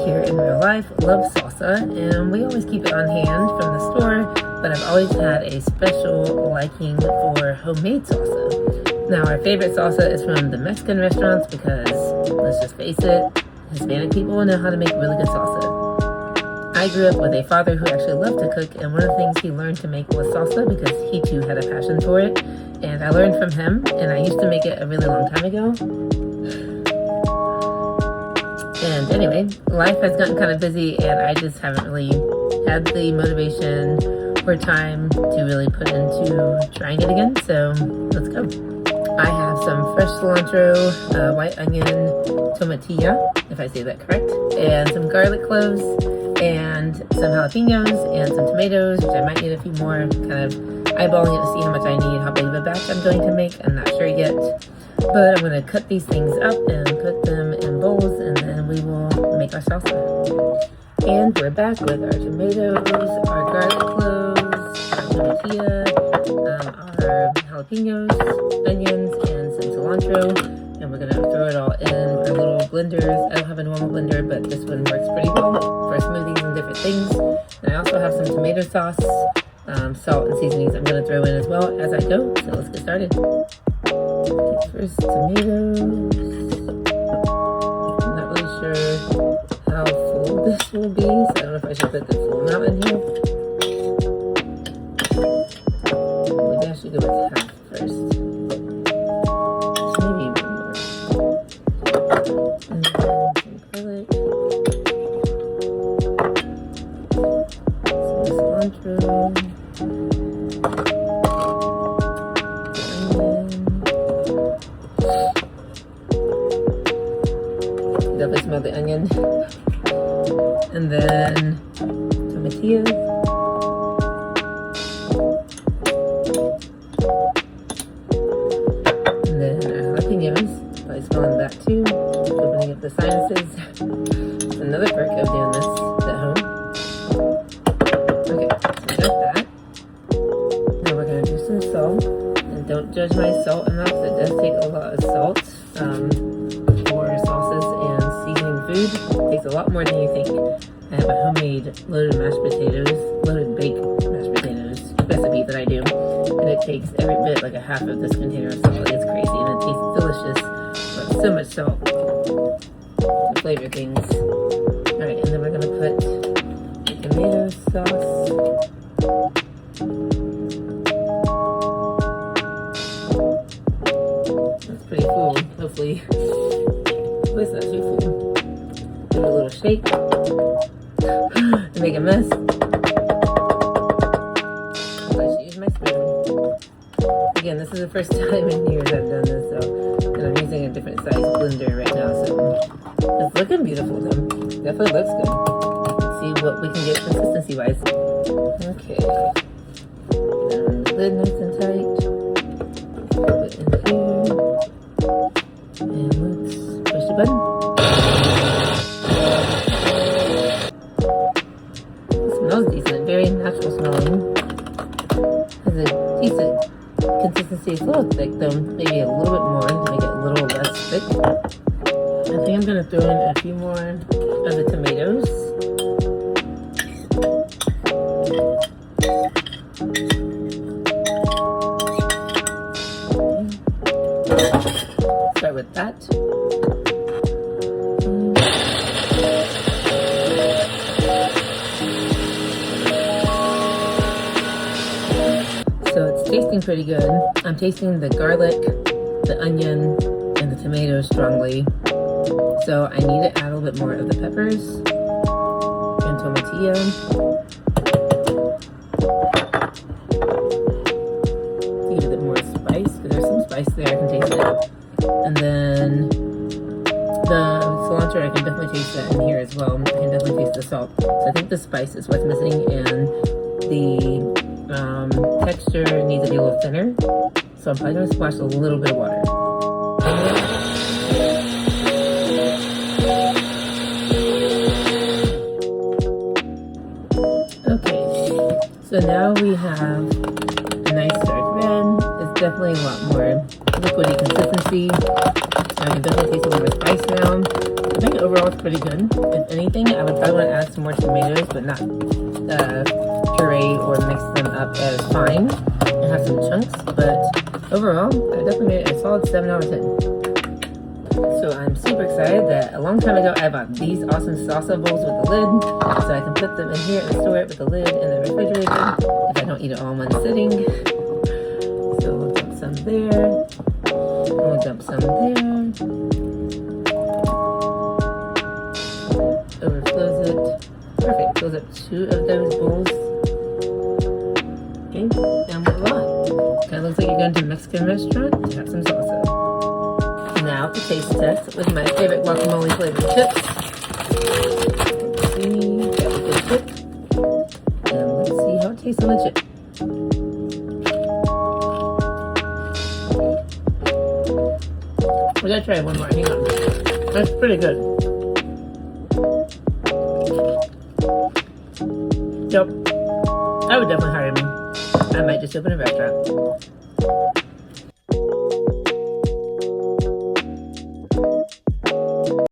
here in real life love salsa, and we always keep it on hand from the store, but I've always had a special liking for homemade salsa. Now, our favorite salsa is from the Mexican restaurants because, let's just face it, Hispanic people know how to make really good salsa. I grew up with a father who actually loved to cook, and one of the things he learned to make was salsa because he too had a passion for it, and I learned from him, and I used to make it a really long time ago. And anyway, life has gotten kind of busy, and I just haven't really had the motivation or time to really put into trying it again, so let's go. I have some fresh cilantro, white onion, tomatilla, if I say that correct, and some garlic cloves, and some jalapenos, and some tomatoes, which I might need a few more, kind of eyeballing it to see how much I need, how big of a batch I'm going to make. I'm not sure yet, but I'm going to cut these things up and put them in bowls, and then we will make our salsa. And we're back with our tomatoes, our garlic cloves, our tortilla, our jalapenos, onions, and some cilantro. And we're gonna throw it all in our little blenders. I don't have a normal blender, but this one works pretty well for smoothies and different things. And I also have some tomato sauce, salt and seasonings I'm gonna throw in as well as I go. So let's get started. Okay, first tomatoes. I'm not really sure how full this will be, so I don't know if I should put the full amount in here. Maybe I should go with half first. Maybe one more. And then some garlic. Some cilantro. Definitely smell the onion. And then tomatillos. And then our jalapenos. Probably smelling that too. Opening up the sinuses. It's another perk of doing this at home. Okay, so we got that. Now we're gonna do some salt. And don't judge my salt enough. It does take a lot of salt. For sauces and seasoning food. It takes a lot more than you think. I have a homemade loaded baked mashed potatoes recipe that I do, and it takes every bit like a half of this container of salt. It's crazy, and it tastes delicious, but so much salt to flavor things. Alright, and then we're gonna put the tomato sauce. That's pretty full, hopefully. It's not too full. Give it a little shake to make a mess. Let's use my spoon. Again, this is the first time in years I've done this, so and I'm using a different size blender right now, so it's looking beautiful though. Definitely looks good. Let's see what we can get consistency wise. Okay. And the lid nice and tight. Put it in here. And let's push the button. It smells decent, very natural smelling. Has a decent consistency. It's a little thick though, maybe a little bit more to make it a little less thick. I think I'm gonna throw in a few more of the tomatoes. Start with that. So it's tasting pretty good. I'm tasting the garlic, the onion, and the tomatoes strongly. So I need to add a little bit more of the peppers and tomatillo. Need a bit more spice, because there's some spice there, I can taste it. And then the cilantro, I can definitely taste that in here as well. I can definitely taste the salt. So I think the spice is what's missing, and the texture needs to be a little thinner. So I'm probably going to splash a little bit of water. Okay, so now we have a nice dark red. It's definitely a lot more liquidy consistency. So I can definitely taste a little bit of spice now. I think overall it's pretty good. If anything, I would probably want to add some more tomatoes, but not puree or mix them up as fine and have some chunks. But overall, I definitely made it a solid 7 out of 10. So I'm super excited that a long time ago I bought these awesome salsa bowls with the lid, so I can put them in here and store it with the lid in the refrigerator if I don't eat it all in one sitting. So we'll dump some there. We'll dump some there. Overflows it. Perfect. Fills up 2 of those bowls. Okay, and voila. Kind of looks like you're going to a Mexican restaurant to have some salsa. Now the taste test with my favorite guacamole flavored chips. Let's see, got a good chip. And let's see how it tastes on the chip. We gotta try one more. Hang on. That's pretty good. Yep. I would definitely hire me. I might just open a restaurant.